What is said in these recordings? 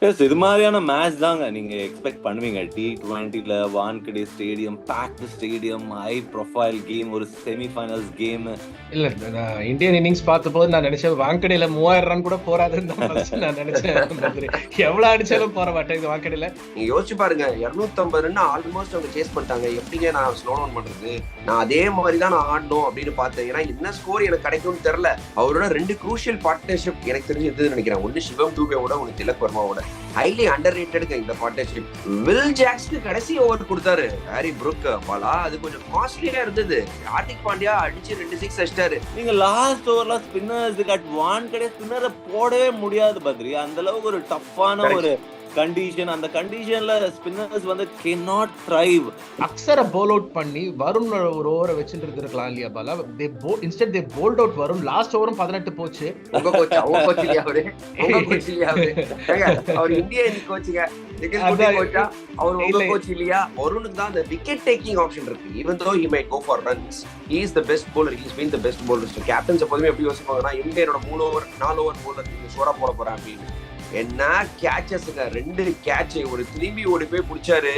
S இது மாதிரியான match தாங்க நீங்க எக்ஸ்பெக்ட் பண்ணுவீங்க. T20ல Wankhede stadium, packed stadium, high profile game, ஒரு செமிஃபைனல்ஸ் கேம். இல்ல நான் இந்தியன் இன்னிங்ஸ் பார்த்தபோது நான் நினைச்சேன் வாங்கடையில 3000 ரன் கூட போறாதுன்னு தான் first நான் நினைச்சேன். எவ்வளவு அடிச்சாலும் போற மாட்டேன் இது வாங்கடையில. நீங்க யோசிச்சு பாருங்க, 250 ரன் ஆல்மோஸ்ட் அவங்க சேஸ் பண்ணிட்டாங்க. எப்படிங்க நான் ஸ்லோ டவுன் பண்றது? நான் அதே மாதிரி தான் நான் ஆடணும் அப்படின்னு பார்த்தேன். ஏன்னா என்ன ஸ்கோர் எனக்கு கிடைக்கும்னு தெரியல. அவரோட 2 குரூஷியல் பார்ட்னர்ஷிப் எனக்கு தெரிஞ்சது நினைக்கிறேன். ஒன்னு சிவம் டூபேவோட, ஒன்னு திலக் வர்மாவோட. ஹைலி அண்டர் ரேட்டடுங்க இந்த பார்ட்னர்ஷிப். வில் ஜாக்ஸ்க்கு கடைசி ஓவர் கொடுத்தாரு ஹாரி புரூக். பாலா அது கொஞ்சம் காஸ்ட்லியா இருந்தது. ஹார்திக் பாண்டியா அடிச்சு 2 6 அடிச்சிட்டாரு. நீங்க லாஸ்ட் ஓவர்ல ஸ்பின்னர்ஸ் வான்கடே ஸ்பின்னரை போடவே முடியாது பத்ரி. அந்த அளவுக்கு ஒரு டஃப்பான ஒரு கண்டிஷன். அந்த கண்டிஷன்ல ஸ்பின்னர்ஸ் வந்து cannot thrive. அக்ஸரை போல் அவுட் பண்ணி வருண் ஒரு ஓவரை வச்சுட்டு இருந்திருக்கலாம் இல்லையா Bala? Instead they bowled out வரும். லாஸ்ட் ஓவரும் 18 போச்சு. உங்க கோச் அவங்க கோச் இல்லையா அவரு? உங்க கோச் இல்லையா அவரு? அவர் இந்தியா இன்னைக்கு கோச்சுங்க. வருணுக்கு தான் அந்த விக்கெட் டேக்கிங் ஆப்ஷன் இருக்கு. Even though he might go for runs, he is the best bowler, he has been the best bowler. So captains எப்போதுமே எப்படி யோசிப்பாங்கன்னா, இந்தியனோட 3 ஓவர் 4 ஓவர் போலர் சோரா போட போறேன் அப்படின்னு. என்ன கேட்சஸ்ங்க, 2 கேட்ச். ஒரு திரும்பி ஓடி போய் பிடிச்சாரு.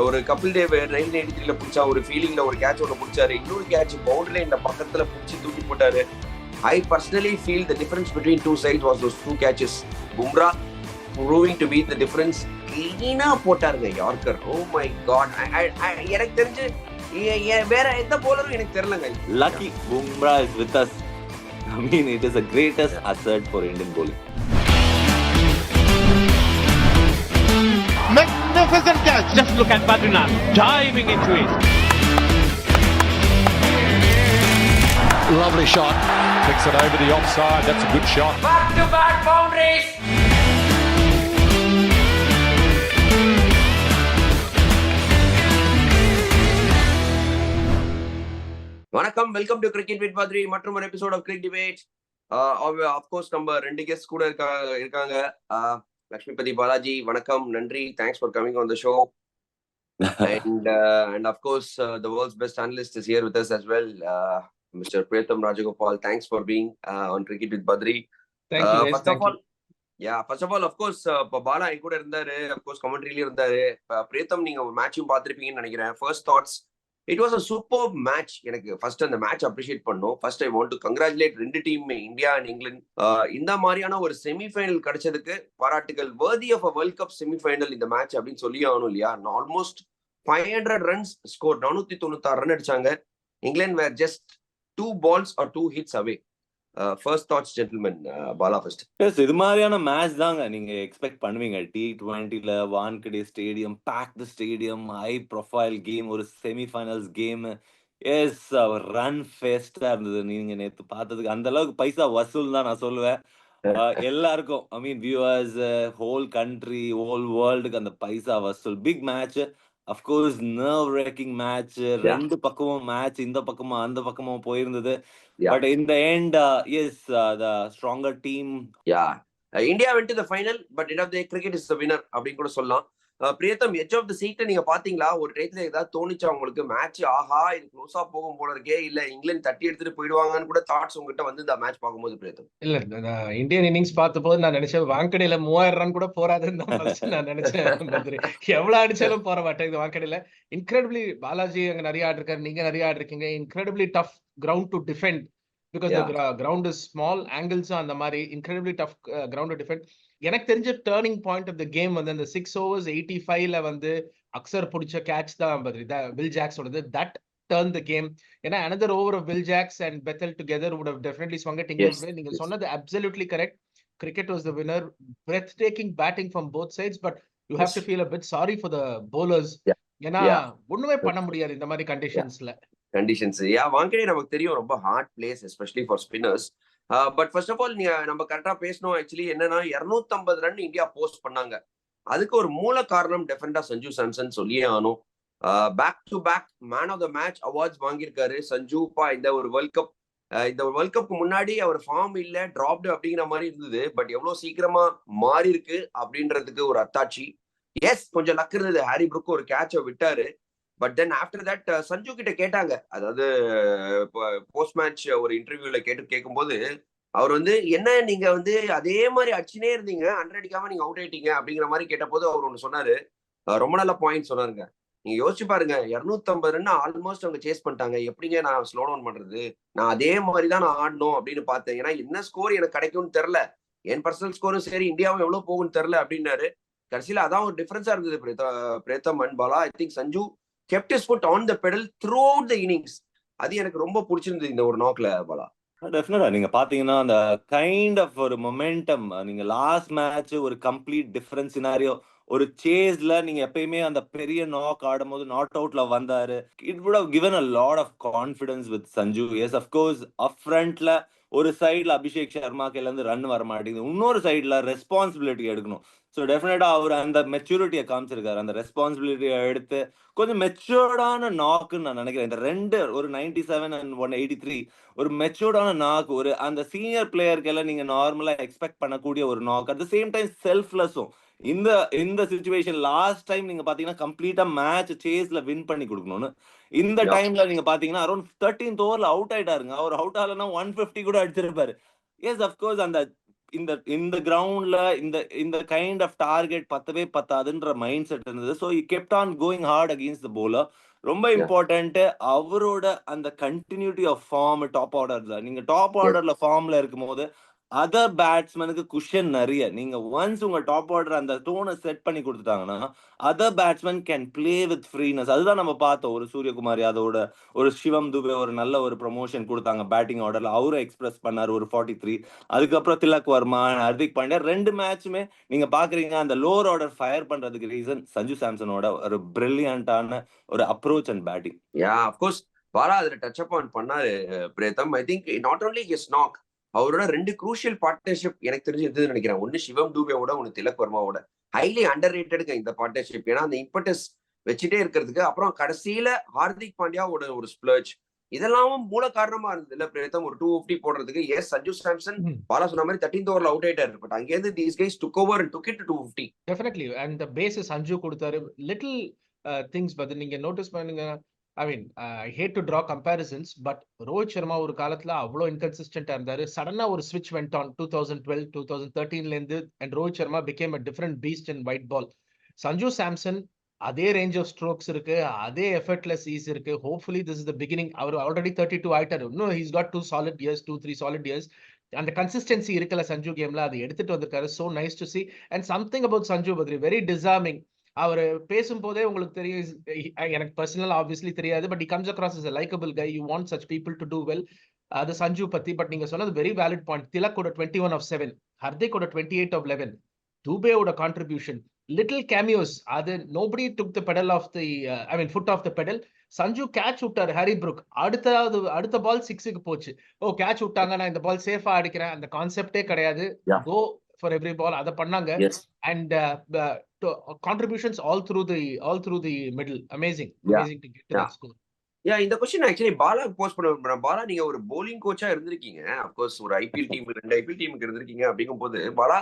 ஒரு கபில் தேவ் 993ல பிடிச்சா ஒரு ஃபீலிங்ல ஒரு கேட்ச் ஒன்று பிடிச்சாரு. இன்னொரு கேட்ச் பவுண்டரி லைன்ல பக்கத்துல பிடிச்சி தூக்கி போட்டாரு. I personally feel the difference between two sides was those 2 catches. Bumrah proving to be the difference. கிளீனா போட்டாருங்க யார்கர். Oh my God. எனக்கு தெரிஞ்சு வேற எந்த போலரும் எனக்கு தெரியலங்க. Lucky Bumrah is with us. I mean, it is the greatest asset for Indian bowling. Magnificent catch. Just look at Badrinath diving into it. Lovely shot. Kicks it over the offside. That's a good shot. Back to back boundaries. வணக்கம், welcome to cricket with Badri. மற்றும் ஒரு episode of Cric Debate. Of course நம்ம 2 guest கூட இருக்காங்க. லக்ஷ்மிபதி பாலாஜி, வணக்கம், நன்றி. Thanks for coming on the show. And of course the world's best analyst is here with us as well, Mr. Pritham Rajagopal. Thanks for being on cricket with Badri. Thank you guys. First of all, of course Bala என் கூட இருந்தாரு. of course கமெண்ட்ரியில இருந்தாரு. பிரீத்தம், நீங்க ஒரு மேட்சும் பார்த்திருப்பீங்கன்னு நினைக்கிறேன். First thoughts, it was a super match. எனக்கு ஃபர்ஸ்ட் அந்த மேட்ச் அப்ரிஷியேட் பண்ணோம். First I want to congratulate 2 டீமுமே, இந்தியா அண்ட் இங்கிலாந்து. இந்த மாதிரியான ஒரு செமிஃபைனல் கிடைச்சதுக்கு பாராட்டுகள். Worthy of a world cup semifinal இந்த மேட்ச் அப்படின்னு சொல்லி ஆகணும் இல்லையா? ஆல்மோஸ்ட் 500 ரன்ஸ் ஸ்கோர், 496 ரன் அடிச்சாங்க. இங்கிலாந்து வேர் just 2 balls or 2 hits away. First thoughts, gentlemen. Bala first. Yes இது மாதிரியான மேட்ச் தாங்க நீங்க எக்ஸ்பெக்ட் பண்ணுவீங்க. T20ல Wankhede stadium, packed stadium, high profile game, ஒரு semifinals game. Yes run fiesta இருந்தது. நீங்க நேத்து பார்த்ததுக்கு அந்த அளவுக்கு பைசா வசூல் தான் நான் சொல்லுவேன். எல்லாருக்கும், I mean viewers, whole country, whole வேர்ல்டுக்கு அந்த பைசா வசூல். Big match, of course nerve racking match. 2 பக்கமும் மேட்ச், இந்த பக்கமும் அந்த பக்கமும் போயிருந்தது. But in the end, yes, the stronger team. India went to the final, but end of the day, cricket is the winner அப்படின்னு கூட சொல்லலாம். பிரியத்தம், எட்ஜ் ஆஃப் தி சீட்டை நீங்க பாத்தீங்களா? ஒரு டைத்துல ஏதாவது தோணுச்சா உங்களுக்கு மேட்ச்? ஆஹா, இது க்ளோஸா போகும் போல இருக்கே, இல்ல இங்கிலாந்து தட்டி எடுத்துட்டு போயிடுவாங்கன்னு கூட தாட்ஸ் உங்ககிட்ட வந்து இந்த மேட்ச் பார்க்கும்போது? பிரியத்தம், இல்ல நான் இந்தியன் இன்னிங்ஸ் பார்த்தபோது நான் நினைச்சேன் வாங்கடையில 3000 ரன் கூட போறாதுன்னு தான் first நான் நினைச்சேன். எவ்வளவு அடிச்சாலும் போற மாட்டேன் இது வாங்கடையில. இன்கிரெடிபிளி பாலாஜி அங்க நிறைய ஆட் இருக்காரு, நீங்க நிறைய ஆட் இருக்கீங்க. Incredibly tough ground to defend because the ground is small, angles அந்த மாதிரி incredibly tough ground to defend. எனக்கு தெரிஞ்ச turning point of the game வந்து அந்த 6 overs 85ல வந்து அக்ஸர் பிடிச்ச கேட்ச் தான் பத்ரி, வில் ஜாக்ஸ் ஓடது. That turn the game. ஏன்னா another over of Will Jacks and Bethel together would have definitely swung it. நீங்க சொன்னது absolutely correct. Cricket was the winner. Breathtaking batting from both sides, but you have to feel a bit sorry for the bowlers. ஏன்னா ஒண்ணுமே பண்ண முடியாது இந்த மாதிரி கண்டிஷன்ஸ்ல. வாங்கடே நமக்கு தெரியும் ரொம்ப hard place, especially for spinners. But first of all நம்ம கரெக்டா பேசணும். ஆக்சுவலி என்னன்னா 250 ரன் இந்தியா போஸ்ட் பண்ணாங்க. அதுக்கு ஒரு மூல காரணம் டெஃபினட்டா சஞ்சு சாம்சன் சொல்லியே ஆனும். Back to back man of the match awards வாங்கியிருக்காரு சஞ்சு. இந்த ஒரு வேர்ல்ட் கப், இந்த வேர்ல்ட் கப்க்கு முன்னாடி அவர் ஃபார்ம் இல்ல, டிராப்டு அப்படிங்கிற மாதிரி இருந்தது. பட் எவ்வளவு சீக்கிரமா மாறி இருக்கு அப்படின்றதுக்கு ஒரு அத்தாட்சி. எஸ், கொஞ்சம் லக் இருந்தது. ஹாரி புரூக் ஒரு கேட்சை விட்டாரு. But then after that Sanju கிட்ட கேட்டாங்க, அதாவது போஸ்ட் மேட்ச் ஒரு இன்டர்வியூல கேட்கும்போது அவர் வந்து என்ன நீங்க வந்து அதே மாதிரி அடிச்சுனே இருந்தீங்க, 100 அடிக்காம நீங்க அவுட் ஆயிட்டீங்க அப்படிங்கிற மாதிரி கேட்டபோது அவர் ஒண்ணு சொன்னாரு. ரொம்ப நல்ல பாயிண்ட் சொன்னாருங்க. நீங்க யோசிச்சு பாருங்க, 250 ரன் ஆல்மோஸ்ட் அவங்க சேஸ் பண்ணிட்டாங்க. எப்படிங்க நான் ஸ்லோ டவுன் பண்றது? நான் அதே மாதிரி தான் நான் ஆடணும் அப்படின்னு பார்த்தேன். ஏன்னா என்ன ஸ்கோர் எனக்கு கிடைக்கும்னு தெரியல. என் பர்சனல் ஸ்கோரும் சரி, இந்தியாவும் எவ்வளவு போகும்னு தெரியல அப்படின்னாரு. கடைசியில அதான் ஒரு டிஃபரன்ஸா இருந்தது Pritham and Bala. I think Sanju kept his foot on the pedal throughout the innings. அது எனக்கு ரொம்ப பிடிச்சிருந்தது இந்த ஒரு நாக்ல பாலா. டெஃபினட்டா நீங்க பாத்தீங்கன்னா அந்த கைண்ட் ஆஃப் ஒரு மொமெண்டம் நீங்க லாஸ்ட் மேட்ச் ஒரு கம்ப்ளீட் டிஃபரன்ஸ் சினாரியோ ஒரு சேஸ்ல நீங்க எப்பயுமே அந்த பெரிய நாக் ஆடும்போது நாட் அவுட்ல வந்தாரு. It would have given a lot of confidence with Sanju. Yes of course up ஃப்ரண்ட்ல ஒரு சைட்ல அபிஷேக் சர்மா கையில இருந்து ரன் வர மாட்டேங்குது. இன்னொரு சைட்ல ரெஸ்பான்சிபிலிட்டி எடுக்கணும். ஸோ டெஃபினட்டா அவர் அந்த மெச்சூரிட்டியை காமிச்சிருக்காரு. அந்த ரெஸ்பான்சிபிலிட்டியை எடுத்து கொஞ்சம் மெச்சூர்டான நாக்குன்னு நான் நினைக்கிறேன். இந்த ரெண்டு ஒரு 97 அண்ட் 183 ஒரு மெச்சூர்டான நாக், ஒரு அந்த சீனியர் பிளேயர்க்கெல்லாம் நீங்க நார்மலா எக்ஸ்பெக்ட் பண்ணக்கூடிய ஒரு knock. At the same time செல்ஃப்லெஸ்ஸும். இந்த இந்த சிச்சுவேஷன் லாஸ்ட் டைம் நீங்க பாத்தீங்கன்னா கம்ப்ளீட்டா மேட்ச் சேஸ்ல வின் பண்ணி கொடுக்கணும்னு. இந்த டைம்ல நீங்க பாத்தீங்கன்னா அரௌண்ட் 13th ஓவர்ல அவுட் ஆயிட்டாருங்க. அவர் அவுட் ஆகலன்னா 150 கூட அடிச்சிருப்பாரு. எஸ் அஃப்கோர்ஸ் அந்த இந்த இந்த கிரவுண்ட்ல இந்த இந்த கைண்ட் ஆஃப் டார்கெட் பத்தவே பத்தாதுன்ற மைண்ட் செட் இருந்தது. So he kept on going hard against the bowler. ரொம்ப இம்பார்ட்டன்ட் அவரோட அந்த கண்டினியூட்டி ஆஃப் ஃபார்ம் டாப் ஆர்டர்ல. நீங்க டாப் ஆர்டர்ல ஃபார்ம்ல இருக்கும்போது அதர் பேட்ஸ்மேனுக்கு குஷன் நிறைய. நீங்க ஒன்ஸ் உங்க டாப் ஆர்டர் அந்த டோனை செட் பண்ணி கொடுத்துட்டாங்கன்னா other batsman can play with freeness. அதுதான் நம்ம பார்த்தோம். ஒரு சூரியகுமார் யாதவோட ஒரு சிவம் துபே ஒரு நல்ல ஒரு ப்ரொமோஷன் கொடுத்தாங்க பேட்டிங் ஆர்டர்ல. அவரும் எக்ஸ்பிரஸ் பண்ணாரு ஒரு 43. அதுக்கப்புறம் திலக் வர்மா, ஹர்திக் பாண்டியா 2 மேட்சுமே நீங்க பாக்குறீங்க அந்த லோவர் ஆர்டர் ஃபயர் பண்றதுக்கு ரீசன் சஞ்சு சாம்சனோட ஒரு பிரில்லியண்டான ஒரு approach and batting. Yeah of course Bala அதுல டச் அப் ஆன் பண்ணாரு Pritham. I think not only his knock, அவரோட 2 குரூஷியல் பார்ட்னர்ஷிப் எனக்கு தெரிஞ்சு எதுன்னு நினைக்கிறேன். ஒன்னு சிவம் டூபேவோட, ஒன்னு திலக் வர்மாவோட. ஹைலி அண்டர் ரேட்டடுங்க இந்த பார்ட்னர்ஷிப். ஏன்னா அந்த இம்பட்டஸ் வச்சுட்டே இருக்கிறதுக்கு. அப்புறம் கடைசியில ஹார்திக் பாண்டியாவோட ஒரு ஸ்பிளர்ஜ், இதெல்லாம் மூல காரணமா இருந்தது இல்ல பிரேத்தம் ஒரு 250 போடுறதுக்கு. எஸ் சஞ்சு சாம்சன் பாலா சொன்ன மாதிரி 13th ஓவர்ல அவுட் ஆயிட்டாரு. பட் அங்கேருந்து these guys took over and took it to 250. Definitely and the pace Sanju கொடுத்தாரு. லிட்டில் திங்ஸ் பட் நீங்க நோட்டீஸ் பண்ணுங்க. I mean I hate to draw comparisons but Rohit Sharma ஒரு காலத்துல அவ்வளோ இன்கன்சிஸ்டன்டா இருந்தாரு. சடனா ஒரு ஸ்விட்ச் வெண்ட் ஆன் 2012 2013ல இருந்து and Rohit Sharma became a different beast in white ball. Sanju Samson அதே ரேஞ்ச் ஆஃப் ஸ்ட்ரோக்ஸ் இருக்கு, அதே எஃபர்ட்லெஸ் ஈஸ் இருக்கு. Hopefully this is the beginning. அவர் ஆல்ரெடி 32 ஆயிட்டாரு. இன்னும் he's got 2 solid years, 2-3 solid years. அந்த கன்சிஸ்டன்சி இருக்கல சஞ்சு கேம்ல, அது எடுத்துட்டு வந்திருக்காரு. So nice to see. And something about Sanju Badri very deserving. அவர் பேசும்போதே உங்களுக்கு தெரியும், எனக்கு பர்சனல் ஆப்வியஸ்லி தெரியாது, but he comes across as a likable guy. You want such people to do well. அது சஞ்சு பத்தி. பட் நீங்க சொன்னது வெரி வேலிட் பாயிண்ட். திலக்கோட 21 of 7, ஹர்திக்கோட 28 of 11, துபேவோட கான்ட்ரிபியூஷன், லிட்டில் கேமியோஸ். அது nobody took the pedal off the foot off the pedal. Sanju catch விட்டாரு Harry Brook. அடுத்த பால் 6க்கு போச்சு. ஓ கேட்ச் விட்டாங்க, நான் இந்த பால் சேஃபா அடிக்கிறேன், அந்த கான்செப்டே கிடையாது. கோ ஃபார் எவ்ரி பால், அதை பண்ணாங்க. And contributions all through the middle. Amazing to get to that score. இந்த கொஸ்டின் ஆக்சுவலி பாலா போஸ்ட் பண்ண. பாலா நீங்க ஒரு bowling கோச்சா இருந்திருக்கீங்க. அப்கோர்ஸ் ஒரு ஐபிஎல் டீம் 2 ஐபிஎல் டீமுக்கு இருந்திருக்கீங்க. அப்படிங்கும் போது பாலா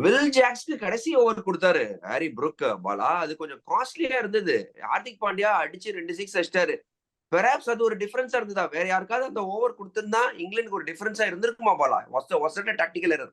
வில் ஜாக்ஸ்க்கு கடைசி ஓவர் கொடுத்தாரு ஹாரி ப்ரூக். பாலா அது கொஞ்சம் காஸ்ட்லியா இருந்தது. ஹார்திக் பாண்டியா அடிச்சு 2 6 அடிச்சிட்டாரு. பெர்ஹாப்ஸ் அது ஒரு டிஃபரன்ஸா இருந்ததா? வேற யாருக்காவது அந்த ஓவர் கொடுத்திருந்தா இங்கிலாந்துக்கு ஒரு டிஃபரன்ஸா இருந்திருக்குமா Bala? Was it a tactical error?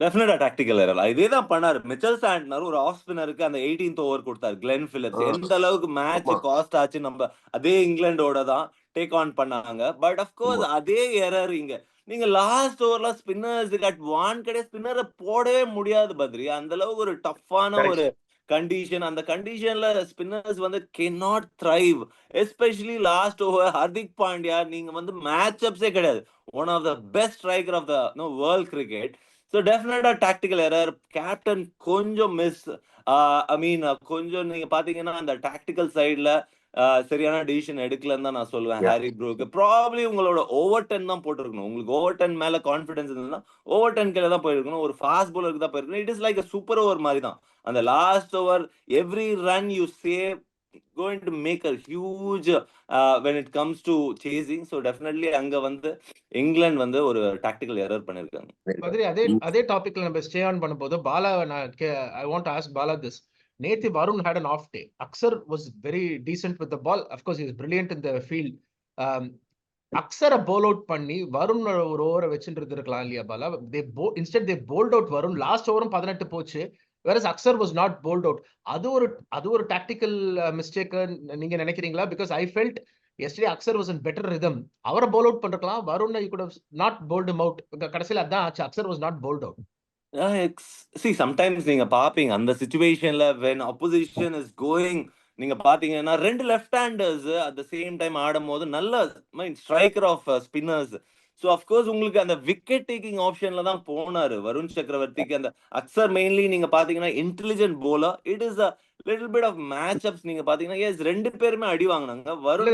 டெஃபினட்டா டாக்டிக்கல் எரர். இதே தான் பண்ணாரு மிச்சல் சாண்ட்னர். ஒரு ஆஃப் ஸ்பின்னருக்கு அந்த 18th ஓவர் கொடுத்தாரு கிளென் பிலிப்ஸ். எந்த அளவுக்கு மேட்ச் காஸ்ட் ஆச்சு. நம்ம அதே இங்கிலாண்டோட தான் டேக் ஆன் பண்ணாங்க. பட் அஃப்கோர்ஸ் அதே எரர் இங்க. நீங்க லாஸ்ட் ஓவர்ல ஸ்பின்னர்ஸ் அட் வான்கடே ஸ்பின்னரை போடவே முடியாது பத்ரி. அந்த அளவுக்கு ஒரு டஃப்பான ஒரு கண்டிஷன். அந்த கண்டிஷன்ல ஸ்பின்னர்ஸ் வந்து cannot thrive. Especially last over Hardik Pandya நீங்க வந்து மேட்ச் அப்ஸே கிடையாது. One of the best striker of the world cricket. So definitely tactical error. Captain கொஞ்சம் மிஸ். கொஞ்சம் நீங்க பாத்தீங்கன்னா அந்த டாக்டிக்கல் சைட்ல சரியான டிசிஷன் எடுக்கலன்னு தான் நான் சொல்லுவேன். ஹாரி ப்ரூக் ப்ராபப்லி உங்களோட ஓவர் 10 தான் போட்டிருக்கணும். உங்களுக்கு ஓவர் 10 மேல கான்ஃபிடன்ஸ் இருந்ததுன்னா ஓவர் 10 கீழே தான் போயிருக்கணும். ஒரு ஃபாஸ்ட் பவுலருக்கு தான் போயிருக்கணும். It is like super over மாதிரி தான். அந்த last over every run you save going to make a huge when it comes to chasing. So definitely அங்க வந்து இங்கிலாந்து வந்து ஒரு டாக்டிக்கல் எரர் பண்ணிருக்காங்க. அதே டாபிக்ல நம்ம ஸ்டே ஆன் பண்ணும்போது Bala, I want to ask Bala this. நேத்து Varun had an off day. Aksar was very decent with the ball. Of course he is brilliant in the field. அக்ஸரை போல் அவுட் பண்ணி வருண் ஒரு ஓவரை வச்சுட்டு இருந்திருக்கலாம் இல்லையா Bala? Instead they bowled out Varun. Last ஓவரும் 18 போச்சு. Whereas Axar was not bowled out. அது ஒரு டாக்டிக்கல் மிஸ்டேக் நீங்க நினைக்கிறீங்களா? Because I felt yesterday Axar was in better rhythm. அவரை போல் அவுட் பண்ணிருக்கலாம். Varun you could have not bowled him out. கடைசியில் அதான் ஆச்சு. Axar was not bowled out. Sometimes நீங்க பாப்பீங்க அந்த சிச்சுவேஷன்ல when opposition is going, நீங்க பாத்தீங்கன்னா 2 left handers at the same time ஆடும்போது நல்ல striker of spinners. So of course உங்களுக்கு அந்த விக்கெட் டேக்கிங் ஆப்ஷன்ல தான் போனாரு வருண் சக்கரவர்த்திக்கு. அந்த அக்ஸர் மெயின்லி நீங்க பாத்தீங்கன்னா intelligent bowler. It is a little bit of match ups. நீங்க பாத்தீங்கன்னா எஸ் 2 பேருமே அடி வாங்கினாங்க. வருண்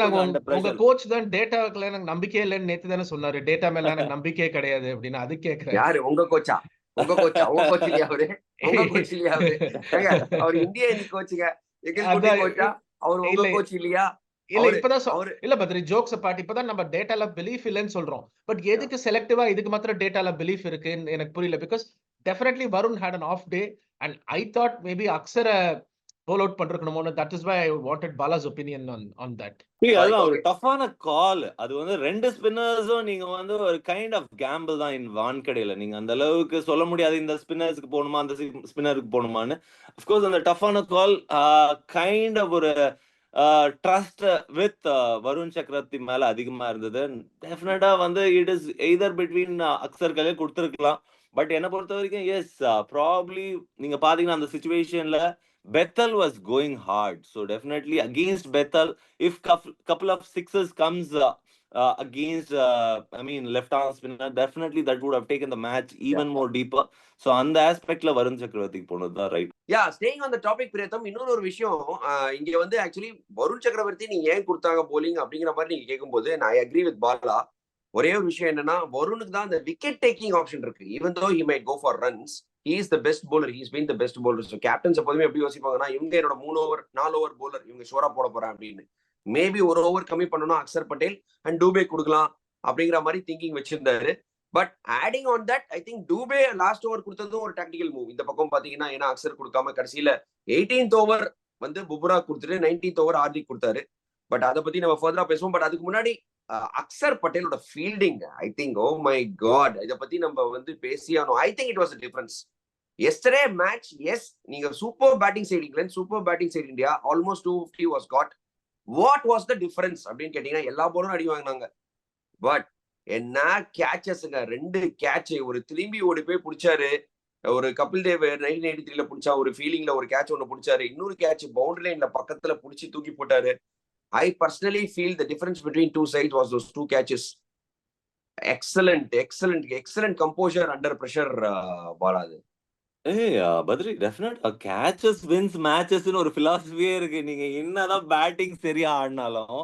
உங்க கோச் தான் டேட்டாவுக்குள்ள எனக்கு நம்பிக்கையே இல்லைன்னு நேத்து தானே சொன்னாரு. டேட்டா மேல எனக்கு நம்பிக்கையே கிடையாது அப்படின்னு. அது கேட்கிறேன். யாரு உங்க கோச்சா? உங்க கோச்சா? உங்க கோச் இல்லையா அவரு? உங்க கோச் இல்லையா அவரு? அவர் இந்தியா அணி கோச்சுங்க. கோச்சா அவர் உங்க கோச் இல்லையா? இல்ல இப்பதான் இல்ல பத்ரி ஜோக்ஸ் பாட்டு இப்பதான் நம்ம டேட்டால பிலீஃப் இல்லைன்னு சொல்றோம். பட் எதுக்கு செலக்டிவா இதுக்கு மாத்திரம் டேட்டால பிலீஃப் இருக்குன்னு எனக்கு புரியல. Because definitely Varun had an off day and I thought maybe அக்ஸரை போல் அவுட் பண்ணிருக்கணுமோ. That is why I wanted Bala's opinion on that. அதுதான் ஒரு டஃப்பான கால். அது வந்து 2 ஸ்பின்னர்ஸும் நீங்க வந்து ஒரு கைண்ட் ஆஃப் கேம்பிள் தான் இன் வான்கடையில. நீங்க அந்த அளவுக்கு சொல்ல முடியாது இந்த ஸ்பின்னர்ஸ்க்கு போகணுமா அந்த ஸ்பின்னருக்கு போகணுமான்னு. அஃப்கோர்ஸ் அந்த டஃப்பான கால் கைண்ட் ஆஃப் ஒரு ட்ரஸ்ட் வித் வருண் சக்கரவர்த்தி மேல அதிகமா இருந்தது. டெஃபினட்டா வந்து it is either between Axar கையில கொடுத்துருக்கலாம். பட் என்ன பொறுத்த வரைக்கும் எஸ் ப்ராப்ளி நீங்க பாத்தீங்கன்னா அந்த சிச்சுவேஷன்ல Bethel was going hard, so definitely against Bethel, if couple of sixes comes against left arm spinner, definitely that would have taken the match even more deeper. So on the aspect la Varun Chakravarthi ponadhu da right. Yeah, staying on the topic Pritham, இன்னொரு ஒரு விஷயம் இங்க வந்து actually Varun சக்கரவர்த்தி நீங்க ஏன் கொடுத்தாங்க bowling அப்படிங்கிற மாதிரி நீங்க கேட்கும்போது I agree with Bala. ஒரே ஒரு விஷயம் என்னன்னா வருணுக்கு தான் அந்த விக்கெட் டேக்கிங் ஆப்ஷன் இருக்கு. even though he might go for runs, he is the best bowler. He's been the best bowler. So captains எப்போதுமே எப்படி யோசிப்பாங்கன்னா இவங்க என்னோட 4 ஓவர் bowler, இவங்க ஷோரா போட போறேன் அப்படின்னு. மேபி ஒரு ஓவர் கம்மி பண்ணணும் அக்ஸர் பட்டேல் அண்ட் டூபே கொடுக்கலாம் அப்படிங்கிற மாதிரி திங்கிங் வச்சிருந்தாரு. But adding on that I think Dube last over கொடுத்ததும் ஒரு டாக்டிக்கல் மூவ். இந்த பக்கம் பாத்தீங்கன்னா ஏன்னா அக்ஸர் கொடுக்காம கடைசியில 18th ஓவர் வந்து புப்ரா கொடுத்துட்டு 19th ஓவர் ஹார்திக் கொடுத்தாரு. பட் அதை பத்தி நம்ம ஃபர்தரா பேசுவோம். பட் அதுக்கு முன்னாடி அக்ஸர் பட்டேலோட fielding I think oh my god, இதை பத்தி நம்ம வந்து பேசியானோம். I think it was a difference. Yesterday match, yes, நீங்க super batting side England, super batting side India, almost 250 was got. What was the difference அப்படின்னு கேட்டீங்கன்னா எல்லா போலும் அடி வாங்கினாங்க. பட் என்ன கேச்சஸ்ங்க, 2 கேட்ச். ஒரு திரும்பி ஓடி போய் பிடிச்சாரு. ஒரு கபில் தேவ் 1983ல பிடிச்சா ஒரு ஃபீலிங்ல ஒரு கேட்ச் ஒன்று பிடிச்சாரு. இன்னொரு கேட்ச் பவுண்டரி லைன்ல பக்கத்துல பிடிச்சி தூக்கி போட்டாரு. I personally feel the difference between two sides was those 2 catches. Excellent composure under pressure, Baladu. Badri definite catches wins மேட்சஸ்னு ஒரு பிலாசபியே இருக்கு. நீங்க என்னதான் பேட்டிங் சரியா ஆடினாலும்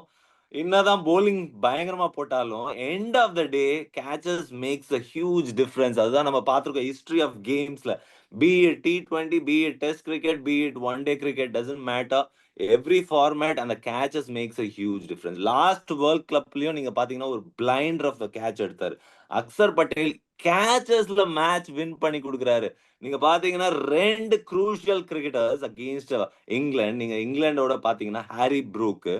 என்னதான் போலிங் பயங்கரமா போட்டாலும் end of the day catches makes a huge difference. அதுதான் நம்ம பார்த்துருக்கோம் ஹிஸ்டரி ஆஃப் கேம்ஸ்ல. Be it T20, be it test cricket, be it one day cricket, doesn't matter. Every format அந்த catches makes a huge difference. Last world கப்லயும் நீங்க பாத்தீங்கன்னா ஒரு blinder of the catch எடுத்தாரு அக்ஸர் பட்டேல். கேச்சஸ்ல மேட்ச் வின் பண்ணி கொடுக்குறாரு. நீங்க பாத்தீங்கன்னா 2 குரூஷியல் கிரிக்கெட்டர்ஸ் அகெயின்ஸ்ட் இங்கிலாந்து. நீங்க இங்கிலாண்டோட பாத்தீங்கன்னா ஹாரி ப்ரூக்,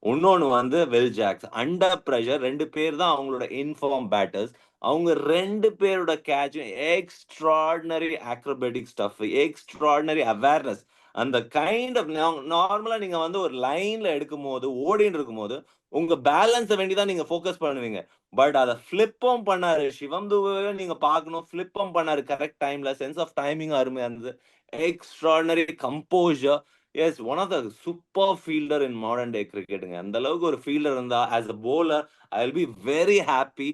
இன்னொன்னு வந்து வெல் ஜாக்ஸ். அண்டர் பிரஷர் 2 பேர் தான் அவங்களோட இன்ஃபார்ம் பேட்டர்ஸ். அவங்க 2 பேரோட கேட்சும் extraordinary acrobatic stuff, extraordinary awareness. அந்த கைண்ட் ஆஃப் நார்மலா நீங்க வந்து ஒரு லைன்ல எடுக்கும் போது ஓடின்னு இருக்கும் போது உங்க பேலன்ஸை வேண்டிதான் நீங்க ஃபோக்கஸ் பண்ணுவீங்க. பட் அதை ஃபிளிப்பும் பண்ணாரு. சிவம் துபே நீங்க பார்க்கணும், ஃபிளிப்பும் பண்ணாரு கரெக்ட் டைம்ல. சென்ஸ் ஆஃப் டைமிங் அருமையா இருந்தது. Extraordinary composer. Yes, one of the super fielder in modern day கிரிக்கெட்டுங்க. அந்த அளவுக்கு ஒரு ஃபீல்டர் இருந்தா as a bowler I will be very happy.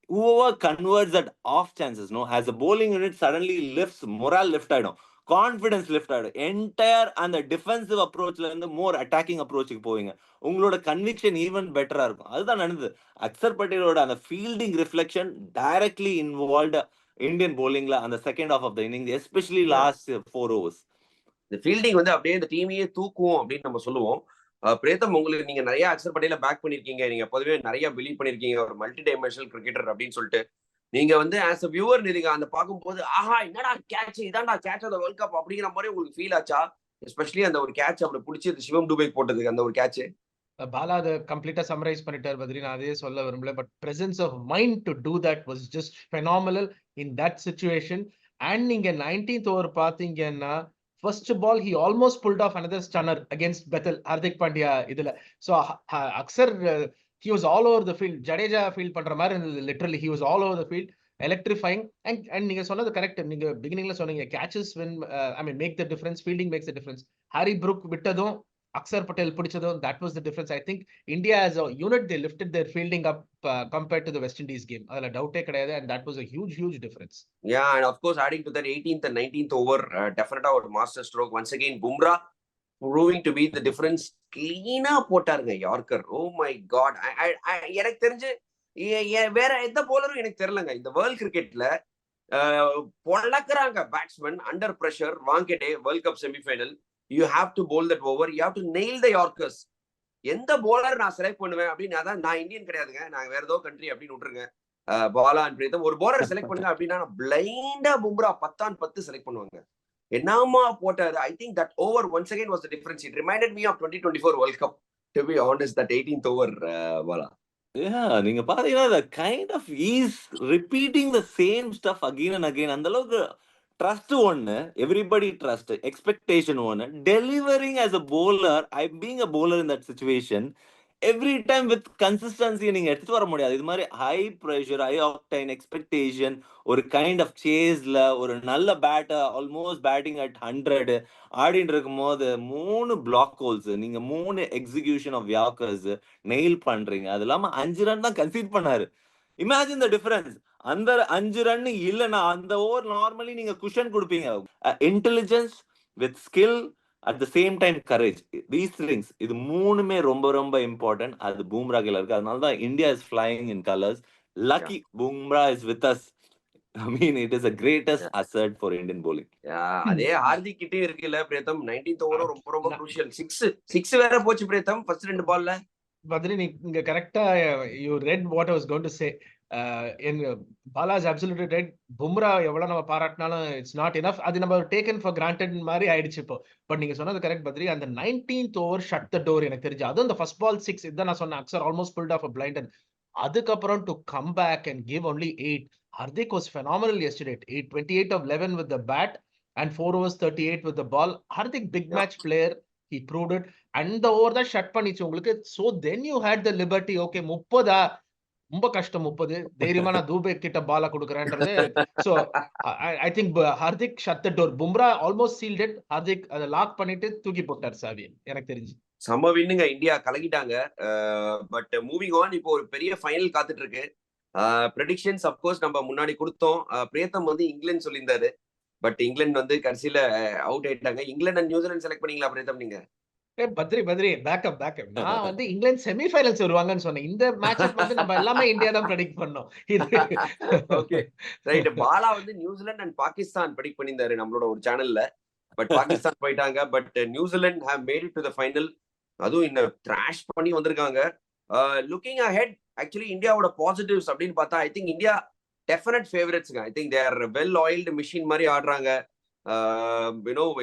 whoever converts that off chances, no, as a bowling unit suddenly lifts, morale lift ஆயிடும், confidence lift ஆயிடும். Entire அந்த defensive அப்ரோச்ல இருந்து மோர் attacking அப்ரோச்சுக்கு போவீங்க. உங்களோட கன்விக்ஷன் ஈவன் பெட்டரா இருக்கும். அதுதான் நடந்தது. அக்ஸர் பட்டேலோட அந்த fielding reflection directly involved Indian bowlingல அந்த second half of the innings, especially last 4 overs. இந்த ஃபீல்டிங் வந்து அப்படியே இந்த டீமையே தூக்குவோம் அப்படின்னு நம்ம சொல்லுவோம். பிரேதம், உங்களுக்கு நீங்க நிறைய அக்ஸர் பட்டேல பேக் பண்ணிருக்கீங்க. நீங்க பொதுவே நிறைய பிலீவ் பண்ணிருக்கீங்க ஒரு மல்டி டைமென்ஷனல் கிரிக்கெட்டர் அப்படின்னு சொல்லிட்டு. நீங்க வந்து ஆஸ் அ வியூவர் நீங்க அந்த பார்க்கும்போது ஆஹா என்னடா கேட்ச், இதான்டா catch of the world cup அப்படிங்கிற மாதிரி உங்களுக்கு ஃபீல் ஆச்சா? எஸ்பெஷலி அந்த ஒரு கேட்ச் அப்படி பிடிச்சி சிவம் துபே போட்டதுக்கு அந்த ஒரு கேட்ச். பாலா அதை கம்ப்ளீட்டா சம்மரைஸ் பண்ணிட்டார் பத்ரி. நான் அதையே சொல்ல விரும்பல. But presence of mind to do that was just phenomenal in that situation. And நீங்க 19th ஓவர் பாத்தீங்கன்னா first ball he almost pulled off another stunner against Bethell, Hardik Pandya இதுல. So Axar he was all over the field. Jadeja feel பண்ற மாதிரி இருந்தது. Literally he was all over the field, electrifying. And நீங்க சொன்னது correct. நீங்க பிகினிங்ல சொன்னீங்க catches win, I mean make the difference, fielding makes the difference. Harry Brook விட்டதும் Axar Patel பிடிச்சதும், that was the difference. I think India as a unit, they lifted their fielding up compared to the West Indies game. அதுல டவுட்டே கிடையாது. And that was a huge difference. Yeah, and of course adding to that 18th and 19th over, definitely ஒரு master stroke. Once again Bumrah proving to be the difference. கிளீனா போட்டாருங்க yorker. Oh my god, எனக்கு தெரிஞ்சு வேற எந்த போலரும் எனக்கு தெரியலங்க இந்த வேர்ல்ட் கிரிக்கெட்ல பொழக்கிறாங்க batsman under pressure. Wankhede world cup semifinal, you have to bowl that over, you have to nail the Yorkers. எந்த போலர் நான் செலக்ட் பண்ணுவேன் அப்படின்னு, அதான் நான் இந்தியன் கிடையாதுங்க, நான் வேற ஏதோ கண்ட்ரி அப்படின்னு விட்டுருங்க. பாலா அண்ட் பிரீத்தம் ஒரு போலர் செலக்ட் பண்ணுங்க அப்படின்னா பிளைண்டா பும்ரா 10 செலக்ட் பண்ணுவாங்க. என்னமா போட்டாரு. I think that over once again was the difference. It reminded me of 2024 world cup to be honest. That 18th over பாலா. நீங்க பாத்தீங்கன்னா the kind of he's repeating the same stuff again and again. அந்த அளவுக்கு trust ஒன்னு, everybody trust, expectation ஒன்னு, delivering as a bowler. I being a bowler in that situation, every time with consistency நீங்க எடுத்துட்டு வர முடியாது. இது மாதிரி high pressure, high octane expectation, ஒரு கைண்ட் ஆஃப் சேஸ்ல ஒரு நல்ல பேட்டை ஆல்மோஸ்ட் பேட்டிங் அட் 100 ஆடிட்டு இருக்கும் போது 3 பிளாக் ஹோல்ஸ், நீங்க 3 எக்ஸிகியூஷன் ஆஃப் யாக்கர்ஸ் நெயில் பண்றீங்க. அது இல்லாம 5 ரன் தான் கன்சீட் பண்ணாரு. Imagine the difference. அந்த 5 ரன் இல்லைன்னா அந்த ஓவர் நார்மலி நீங்க குஷன் கொடுப்பீங்க. Intelligence with skill, at the same time courage, these things, இது மூணுமே ரொம்ப இம்பார்ட்டன்ட். அது பூம்ரா கையில இருக்கு. அதனால தான் India is flying in colors. Lucky Bumrah is with us. I mean, it is a greatest asset for Indian bowling. அதே ஹார்திக் கிட்டே இருக்குல்ல பிரேத்தம். 19th ஓவர் ரொம்ப crucial. 6 வேற போச்சு பிரேத்தம் ஃபர்ஸ்ட் 2 பால்ல. பத்ரி நீங்க கரெக்டா you read what I was going to say. Bala is absolutely right. Bumrah எவ்வளவு நம்ம பாராட்டினாலும் இட்ஸ் நாட் இனஃப். அது நம்ம டேக்கன் ஃபார் கிராண்டட் மாதிரி ஆயிடுச்சு இப்போ. பட் நீங்க சொன்னது கரெக்ட் பத்ரி. அந்த 19th over shut the door எனக்கு தெரிஞ்சு. அதுவும் இந்த ஃபர்ஸ்ட் பால் 6 இதான் நான் சொன்னேன். Axar almost pulled off a blind. அதுக்கப்புறம் to come back and give only 8. Hardik was phenomenal yesterday. 28 of 11 with the bat and 4 overs 38 with the ball. Hardik big match player, he proved it. And the over that shut பண்ணிச்சு உங்களுக்கு. So then you had the liberty. Okay 30 ரொம்ப கஷ்டம் 30. தைரியமா நான் தூபே கிட்ட பால கொடுக்குறேன்றது. So I think Hardik shut the door. Bumrah almost sealed it. Hardik அதை லாக் பண்ணிட்டு தூக்கி போட்டார் சாவி எனக்கு தெரிஞ்சு. செம்ம வின்னுங்க, இந்தியா கலக்கிட்டாங்க. பட் மூவிங் ஆன், இப்போ ஒரு பெரிய ஃபைனல் காத்துட்டு இருக்கு. ப்ரெடிக்ஷன்ஸ் அப்கோர்ஸ் நம்ம முன்னாடி கொடுத்தோம். பிரேத்தம் வந்து இங்கிலாந்து சொல்லியிருந்தாரு. பட் இங்கிலாந்து வந்து கடைசியில அவுட் ஆயிட்டாங்க. இங்கிலாந்து அண்ட் நியூசிலாந்து செலக்ட் பண்ணீங்களா பிரேத்தம் நீங்க? பத்ரி பேக்கப். நான் வந்து இங்கிலாந்து செமிஃபைனல்ஸ் வருவாங்கன்னு சொன்னேன். இந்த மேட்ச் வந்து நம்ம எல்லாமே இந்தியா தான் ப்ரெடிக்ட் பண்ணோம். Okay right. பாலா வந்து நியூசிலாந்து அண்ட் பாகிஸ்தான் ப்ரெடிக்ட் பண்ணியிருந்தாரு நம்மளோட ஒரு சேனல்ல. பட் பாகிஸ்தான் போயிட்டாங்க. But New Zealand have made it to the final. அதுவும் இன்னும் த்ராஷ் பண்ணி வந்திருக்காங்க. லுக்கிங் அஹெட், ஆக்சுவலி இந்தியாவோட பாசிட்டிவ்ஸ் அப்படின்னு பார்த்தா ஐ திங்க் இந்தியா டெஃபினட் ஃபேவரட்ஸ்ங்க. I think they are well oiled machine மாதிரி ஆடுறாங்க.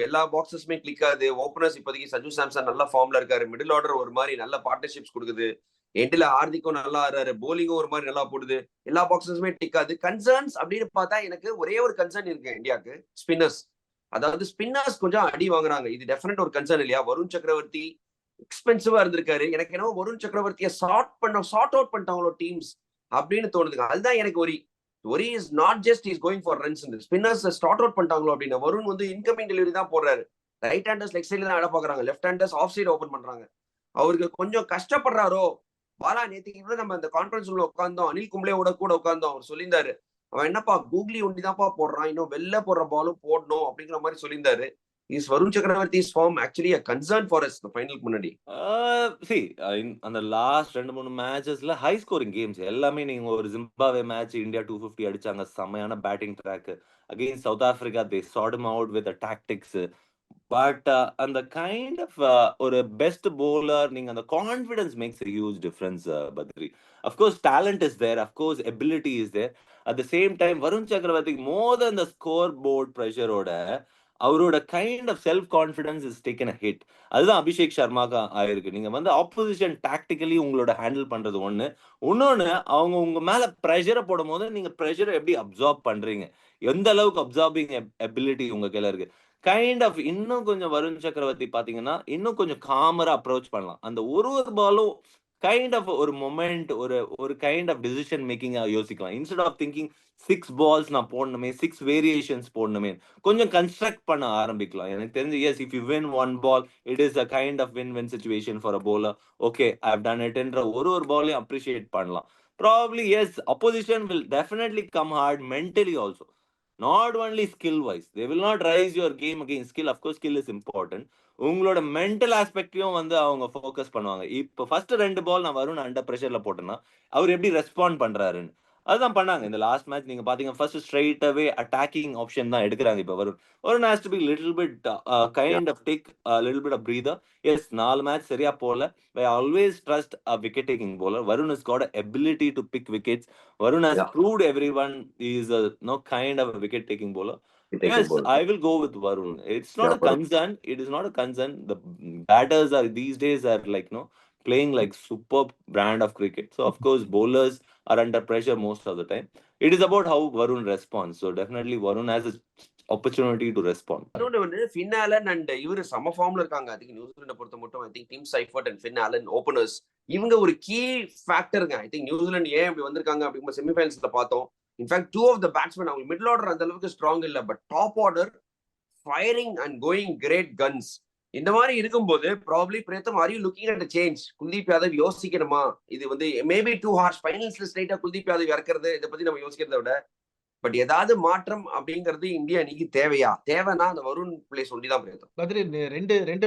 எல்லா பாக்ஸஸுமே கிளிக் ஆகுது. ஓப்பனர்ஸ் இப்போதைக்கு சஞ்சு சாம்சன் நல்ல ஃபார்ம்ல இருக்காரு. மிடில் ஆர்டர் ஒரு மாதிரி நல்ல பார்ட்னர்ஷிப்ஸ் கொடுக்குது. எண்டில் ஹார்திக்கும் நல்லா ஆடுறாரு. போலிங்கும் ஒரு மாதிரி நல்லா போடுது. எல்லா பாக்ஸஸுமே டிக் ஆகுது. கன்சர்ன்ஸ் அப்படின்னு பார்த்தா எனக்கு ஒரே ஒரு கன்சர்ன் இருக்கு இந்தியாவுக்கு, ஸ்பின்னர்ஸ். அதாவது ஸ்பின்னர்ஸ் கொஞ்சம் அடி வாங்குறாங்க. இது டெஃபினட் ஒரு கன்சர்ன் இல்லையா? வருண் சக்கரவர்த்தி எக்ஸ்பென்சிவா இருந்திருக்காரு. எனக்கு என்ன வருண் சக்கரவர்த்தியை சார்ட் அவுட் பண்ணிட்டாங்களோ டீம்ஸ் அப்படின்னு தோணுதுங்க. அதுதான் எனக்கு worry is not just he's going for runs. இந்த ஸ்பின்னர்ஸ் ஸ்டார்ட் அவுட் பண்ணிட்டாங்களோ அப்படின்னு. வருண் வந்து இன்கமிங் டெலிவரி தான் போடுறாரு. ரைட் ஹேண்டர்ஸ் லெக் சைட்ல தான் இட பாக்குறாங்க. Left handers off side open பண்றாங்க. அவருக்கு கொஞ்சம் கஷ்டப்படுறாரோ. பாலா நேற்றுக்கு கூட நம்ம இந்த கான்ஃபரன்ஸ் ரூம்ல உட்கார்ந்தோம். அனில் கும்ளேவோட கூட உட்கார்ந்தோம். அவர் சொல்லியிருந்தாரு, அவன் என்னப்பா கூகுளி ஒண்டி தான்ப்பா போடுறான், இன்னும் வெளில போடுற பாலும் போடணும் அப்படிங்கிற மாதிரி சொல்லியிருந்தாரு. Is Varun Chakravarti's form actually a concern for us the final முன்னாடி? See, அந்த லாஸ்ட் 2-3 மேட்சஸ்ல ஹை ஸ்கோரிங் கேம்ஸ் எல்லாமே. நீங்க ஒரு ஜிம்பாப்வே மேட்ச் இந்தியா 250 அடிச்சாங்க. செமையான batting track. Against South Africa they sought him out with the tactics. But அந்த kind of ஒரு பெஸ்ட் பவுலர், நீங்க அந்த confidence makes a huge difference. Badri, of course talent is there, of course ability is there. At the same time, Varun சக்கரவர்த்திக்கு more than the scoreboard pressure ஓட அவரோட kind of self confidence is taken a hit. அதுதான் அபிஷேக் சர்மாக்கு ஆயிருக்கு. நீங்க வந்து opposition tactically உங்களோட handle பண்றது ஒண்ணு. இன்னொன்னு அவங்க உங்க மேல பிரஷரை போடும்போது நீங்க பிரஷரை எப்படி அப்சார்ப் பண்றீங்க, எந்த அளவுக்கு அப்சார்பிங் எபிலிட்டி உங்க கையில இருக்கு. கைண்ட் ஆஃப் இன்னும் கொஞ்சம் வருண் சக்கரவர்த்தி பாத்தீங்கன்னா இன்னும் கொஞ்சம் காமரா அப்ரோச் பண்ணலாம். அந்த ஒரு பாலும் கைண்ட் ஆஃப் ஒரு மொமெண்ட், ஒரு கைண்ட் ஆஃப் டிசிஷன் மேக்கிங்கா யோசிக்கலாம். இன்ஸ்டெட் ஆஃப் திங்கிங் 6 பால்ஸ் நான் போடணுமே, 6 வேரியேஷன்ஸ் போடணுமே, கொஞ்சம் கன்ஸ்ட்ரக்ட் பண்ண ஆரம்பிக்கலாம். எனக்கு தெரிஞ்சு yes if you win 1 ball it is a kind of win situation for a bowler. Okay I have done இட்ன்ற ஒரு பாலையும் அப்ரிஷியேட் பண்ணலாம். Probably yes opposition will definitely come hard mentally also, not only skill wise. They will not rise your game against skill. Of course skill is important. உங்களோட mental ஆஸ்பெக்டையும் வந்து அவங்க focus பண்ணுவாங்க. இப்போ first 2 பால் நான் வருண் அண்டர் பிரஷர்ல போட்டேன்னா அவர் எப்படி respond பண்றாருன்னு அதுதான் பண்ணாங்க. இந்த லாஸ்ட் மேட்ச் நீங்க பாத்தீங்க first straight away attacking option தான் எடுக்கிறாங்க. இப்போ Varun has to be little bit kind of take little bit of breather. Yes 4 match சரியா போல. I always trust a wicket taking bowler. Varun has got an ability to pick wickets. Varun has proved everyone he is a kind of a wicket taking bowler. Yes, I will go with Varun. It's not a concern. It is not a concern. The batters are these days are like playing like superb brand of cricket. So of course bowlers are under pressure most of the time. It is about how Varun responds. So definitely Varun has a opportunity to respond. இன்னொன்று வந்து Finn Allen and இவரு சம ஃபார்ம்ல இருக்காங்க. அதுக்கு நியூசிலாண்டை பொறுத்த மட்டும் I think Tim Seifert and Finn Allen openers இவங்க ஒரு கீ ஃபேக்டருங்க. ஐ திங்க் நியூசிலாந்து ஏன் அப்படி வந்திருக்காங்க அப்படிங்கும்போது செமிஃபைனல்ஸ்ல பார்த்தோம். இன்ஃபேக்ட் 2 ஆஃப் த பேட்ஸ்மேன் அவங்க மிடில் ஆர்டர் அந்த அளவுக்கு ஸ்ட்ராங் இல்லை, but top order firing and going great guns. இந்த மாதிரி இருக்கும்போது probably Preetham are you looking at change? Kuldeep Yadav யோசிக்கணுமா? இது வந்து மேபி டூ ஹார்ஷ் ஃபைனல்ஸ்ல ஸ்ட்ரைட்டா குல்தீப் யாதவ் இறக்குறது இதை பத்தி நம்ம யோசிக்கிறத விட பட் ஏதாவது மாற்றம் அப்படிங்கிறது இந்தியா அன்னைக்கு தேவைன்னா அந்த வருண் பிளேஸ் ஒண்டிதான் பிரேத்தம். பத்ரி ரெண்டு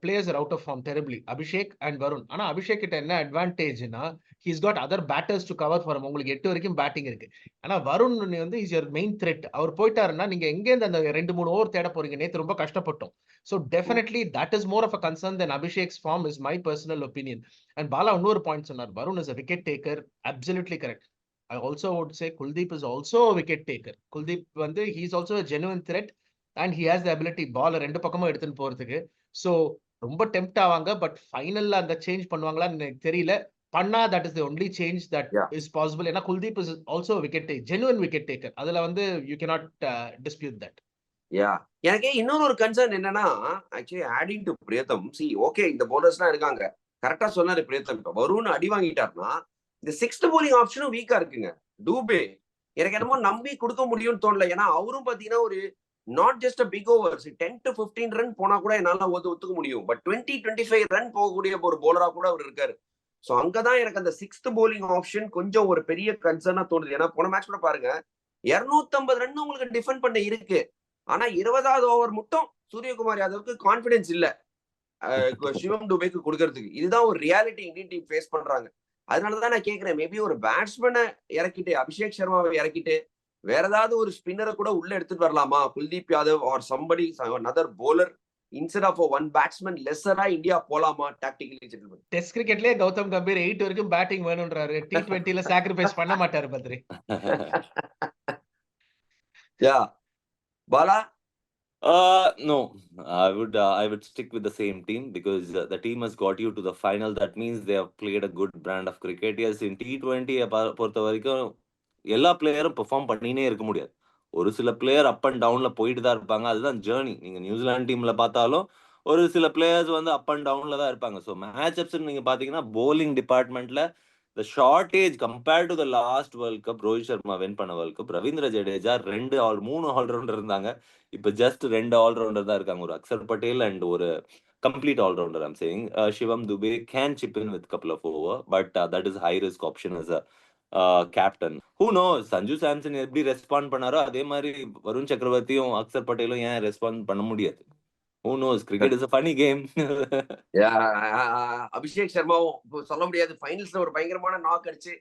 players are out of form terribly, Abhishek and Varun. ஆனா அபிஷேக் கிட்ட என்ன அட்வான்டேஜ்னா he's got other batters to cover for. உங்களுக்கு 8 வரைக்கும் பேட்டிங் இருக்கு. ஆனா வருண் வந்து இஸ் யுவர் மெயின் த்ரெட். அவர் போயிட்டாருன்னா நீங்க எங்கேருந்து அந்த 2-3 ஓவர் தேட போறீங்க? நேற்று ரொம்ப கஷ்டப்பட்டோம். So definitely that is more of a concern then Abhishek's form is my personal opinion. And Bala இன்னொரு பாயிண்ட் சொன்னார், Varun is a wicket taker. Absolutely correct. I also would say Kuldeep is also a wicket taker. Kuldeep வந்து he is also a genuine threat and he has the ability ball ரெண்டு பக்கமும் எடுத்துன்னு போறதுக்கு. So ரொம்ப tempt ஆவாங்க, but ஃபைனல்ல அந்த change பண்ணுவாங்களான்னு எனக்கு தெரியல. பண்ணா that is the only change that is possible. ஏன்னா Kuldeep is also a wicket taker, genuine wicket taker. அதுல வந்து you cannot dispute that. எனக்கு இன்னொரு ஒரு கன்சர்ன் என்னன்னா actually adding to Preetham see okay இந்த பவுலர்ஸ்லாம் இருக்காங்க. கரெக்டா சொன்னாரு பிரேத்தம். இப்போ வருண் அடி வாங்கிட்டாருன்னா இந்த 6th bowling ஆப்ஷனும் வீக்கா இருக்குங்க. டூபே எனக்கு என்னமோ நம்பி கொடுக்க முடியும்னு தோணல. ஏன்னா அவரும் பாத்தீங்கன்னா ஒரு not just a big overs 10 to 15 run போனா கூட என்னால ஒத்துக்க முடியும். பட் 20-25 ரன் போகக்கூடிய ஒரு பவுலரா கூட அவர் இருக்காரு. ஸோ அங்கதான் எனக்கு அந்த 6th bowling ஆப்ஷன் கொஞ்சம் ஒரு பெரிய கன்சர்னா தோணுது. ஏன்னா போன மேட்ச் கூட பாருங்க 250 ரன் உங்களுக்கு டிஃபெண்ட் பண்ண இருக்கு. ஆனா 20வது ஓவர் மட்டும் சூரியகுமார் யாதவுக்கு கான்பிடன்ஸ் இல்ல சிவம் துபேக்கு கொடுக்கறதுக்கு. இதுதான் ஒரு ரியாலிட்டி இந்தியன் டீம் ஃபேஸ் பண்றாங்க. அதனாலதான் நான் கேட்கிறேன், மேபி ஒரு பேட்ஸ்மேனை இறக்கிட்டு அபிஷேக் சர்மாவை இறக்கிட்டு வேற ஏதாவது ஒரு ஸ்பின்னரை கூட உள்ள எடுத்துட்டு வரலாமா? Kuldeep Yadav or somebody another bowler instead of one batsman lesser India போலாமா டாக்டிக்கலி? ஜென்டில்மேன், டெஸ்ட் கிரிக்கெட்லயே கௌதம் கம்பீர் 8 வரைக்கும் பேட்டிங் வேணும்ன்றாரு. T20ல சாக்ரிஃபைஸ் பண்ண மாட்டாரு Badri. Bala? No, I would stick with the same team because the team has got you to the final. That means they have played a good brand of cricket. Yes, in T20 பொறுத்த வரைக்கும் எல்லா பிளேயரும் perform பண்ணினே இருக்க முடியாது. ஒரு சில player up and டவுன்ல போயிட்டு தான் இருப்பாங்க. அதுதான் ஜேர்னி. நீங்க நியூசிலாந்து டீம்ல பார்த்தாலும் ஒரு சில பிளேயர்ஸ் வந்து அப் அண்ட் டவுன்ல தான் இருப்பாங்க. ஸோ மேட்ச் அப்ஸ் நீங்க பாத்தீங்கன்னா bowling டிபார்ட்மெண்ட்ல the shortage compared to the last World Cup, Rohit Sharma win பண்ண world cup, Ravindra Jadeja 3 allrounder இருந்தாங்க. இப்ப ஜஸ்ட் 2 ஆல்ரவுண்டர் தான் இருக்காங்க. ஒரு அக்சர் பட்டேல் அண்ட் ஒரு complete all-rounder. I'm saying Shivam Dube can chip in with couple of over, but that is high risk option as a captain. Who knows? Sanju Samson எப்படி respond பண்ணாரோ அதே மாதிரி வருண் சக்கரவர்த்தியும் அக்சர் பட்டேலும் ஏன் ரெஸ்பாண்ட் பண்ண முடியாது? Who knows? Cricket is a funny game. Abhishek சர்மாவும் சொல்ல முடியாது. ஃபைனல்ஸ்ல ஒரு பயங்கரமான நாக் அடிச்சு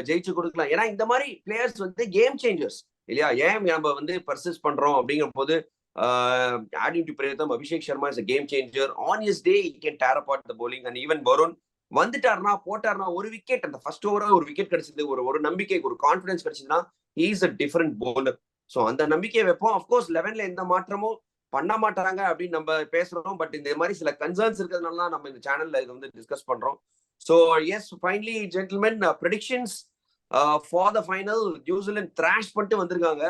ஜெயிச்சு கொடுக்கலாம். ஏன்னா இந்த மாதிரி பிளேயர்ஸ் வந்து கேம் சேஞ்சர்ஸ் இல்லையா? ஏன் நம்ம வந்து பர்சஸ் பண்றோம் அப்படிங்கிற போது adding to Preetham, Abhishek Sharma is a game changer. On his day he can tear apart the bowling and even Varun வந்துட்டாருன்னா போட்டாருன்னா ஒரு விக்கெட், அந்த ஃபர்ஸ்ட் ஓவரா ஒரு விக்கெட் கிடைச்சது, ஒரு நம்பிக்கை, ஒரு கான்பிடன்ஸ் கிடைச்சதுன்னா he is a different bowler. So அந்த நம்பிக்கையை வைப்போம். அஃப்கோர்ஸ் 11ல எந்த மாற்றமும் பண்ண மாட்டாங்க அப்படின்னு நம்ம பேசுறோம். பட் இந்த மாதிரி சில கன்சர்ன்ஸ் இருக்கிறதுனால தான் நம்ம இந்த சேனல்ல இது வந்து டிஸ்கஸ் பண்றோம். So yes, finally gentlemen, predictions for the final. New Zealand thrash பண்ணிட்டு வந்திருக்காங்க.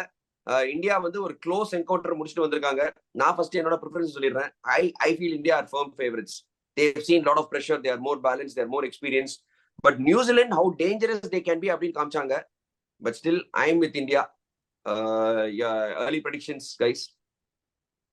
இந்தியா வந்து ஒரு க்ளோஸ் என்கவுண்டர் முடிச்சுட்டு வந்திருக்காங்க. நான் ஃபர்ஸ்ட் என்னோட ப்ரிஃபரன்ஸ் சொல்லிடுறேன். I feel India are firm favourites. They've seen lot of pressure, they are more balance, they are more experience. But New Zealand how dangerous they can be அப்படின்னு காமிச்சாங்க. But still I'm with India. early predictions guys.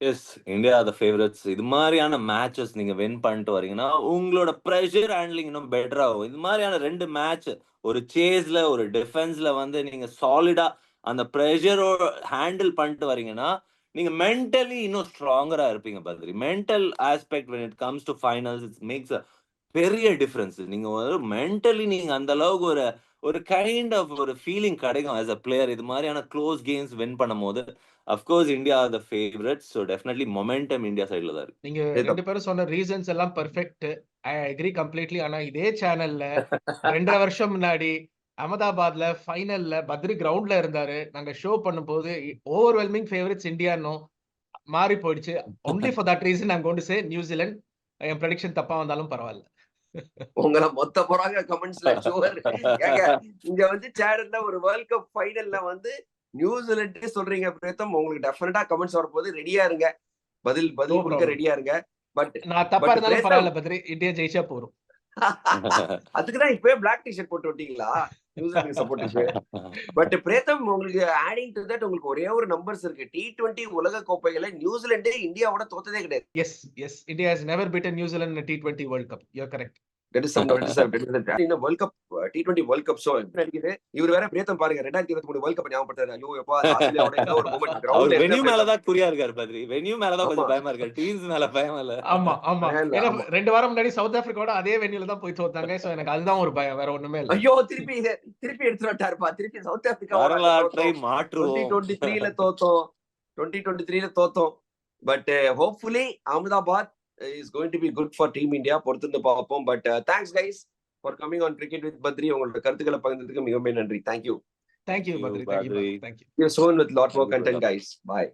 Yes, India the favourites. இது மாதிரியான matches நீங்க win பண்ணிட்டு வரீங்கன்னா உங்களோட pressure handling இன்னும் better ஆகும். இது மாதிரியான 2 மேட்ச், ஒரு சேஸ்ல ஒரு டிஃபென்ஸ்ல வந்து நீங்க சாலிடா அந்த ப்ரெஷரோட ஹேண்டில் பண்ணிட்டு வரீங்கன்னா நீங்க மென்டலி இன்னும் ஸ்ட்ராங்கரா இருப்பீங்க Badri. Mental aspect when it comes to finals it makes a பெரிய டிஃபரன்ஸ். நீங்க ஒரு மென்டலி நீங்க அந்த அளவுக்கு ஒரு கைண்ட் ஆஃப் ஒரு ஃபீலிங் கிடைக்கும் ஆஸ் அ பிளேயர். இது மாதிரியான க்ளோஸ் கேம்ஸ் வின் பண்ணும்போது அஃப்கோர்ஸ் இந்தியா ஆர் த favourites. So definitely momentum India சைட்ல தான் இருக்கு. நீங்க 2 பேரும் சொன்ன ரீசன்ஸ் எல்லாம் பெர்ஃபெக்ட். I agree completely. ஆனா இதே சேனல்ல 2.5 வருஷம் முன்னாடி அகமதாபாத்ல ஃபைனல்ல பத்ரி கிரவுண்ட்ல இருந்தாரு. நாங்க ஷோ பண்ணும்போது ஓவர்வெல்மிங் ஃபேவரட்ஸ் இந்தியானோ மாறி போயிடுச்சு. Only for that reason I'm going to say New Zealand. N prediction தப்பா வந்தாலும் பரவாயில்ல. உங்களை மொத்த போறாங்க கமெண்ட்ஸ்ல. ஷுவர். இங்க வந்து சேனல்ல ஒரு வேர்ல்ட் கப் ஃபைனல்ல வந்து நியூசிலாந்து சொல்றீங்க பிரேத்தம், உங்களுக்கு டெஃபினட்டா கமெண்ட்ஸ் வரப்போது. ரெடியா இருங்க, பதில் கொடுக்க ரெடியா இருங்க. பட் நான் தப்பா இருந்தாலும் பரவாயில்ல பத்ரி, இந்தியா ஜெயிச்சா போறோம். அதுக்குதான் இப்பவே பிளாக் டிஷர்ட் போட்டு விட்டீங்களா நியூசிலாந்து சப்போர்ட்டுக்கு? பட் பிரேத்தம், உங்களுக்கு ஆடிங் டு தட் உங்களுக்கு ஒரே ஒரு நம்பர்ஸ் இருக்கு. T20 உலக கோப்பைகளை நியூசிலாந்து இந்தியாவோட தோத்ததே கிடையாது. Yes, India has never beaten New Zealand in a T20 World Cup. You're correct. That is some இன்னும் world cup, T20 world cup. So நடிக்குது இவர் வேற. பிரேத்தம் பாருங்க, 2023 வேர்ல்ட் கப் ஞாபகப்படுத்தாரு. ஐயோ எப்பா, ஆஸ்திரேலியாவோட என்ன ஒரு மூமெண்ட். அவர் வென்யூ மேல தான் குறியா இருக்காரு பத்ரி. வென்யூ மேல தான் கொஞ்சம் பயமா இருக்கு. டீம்ஸ் மேல பயம் இல்ல. ஆமா. ஏன்னா 2 வாரம் முன்னாடி சவுத் ஆப்பிரிக்காவோட அதே வென்யூல தான் போய் தோத்தாங்க. சோ எனக்கு அதுதான் ஒரு பயம், வேற ஒண்ணுமே இல்ல. ஐயோ, திருப்பி எடுத்து விட்டாருப்பா. திருப்பி சவுத் ஆப்பிரிக்கா வரலாற்றை மாற்றுவோம். 2023ல தோத்தோம். But hopefully Ahmedabad is going to be good for Team India. பொறுத்திருந்து பார்ப்போம். But thanks guys for coming on Cricket with Badri. உங்களோட கருத்துக்களை பகிர்ந்ததுக்கு மிகவும் நன்றி. Thank you. Thank you Badri. Thank you. See you soon with lot more content guys. Bye.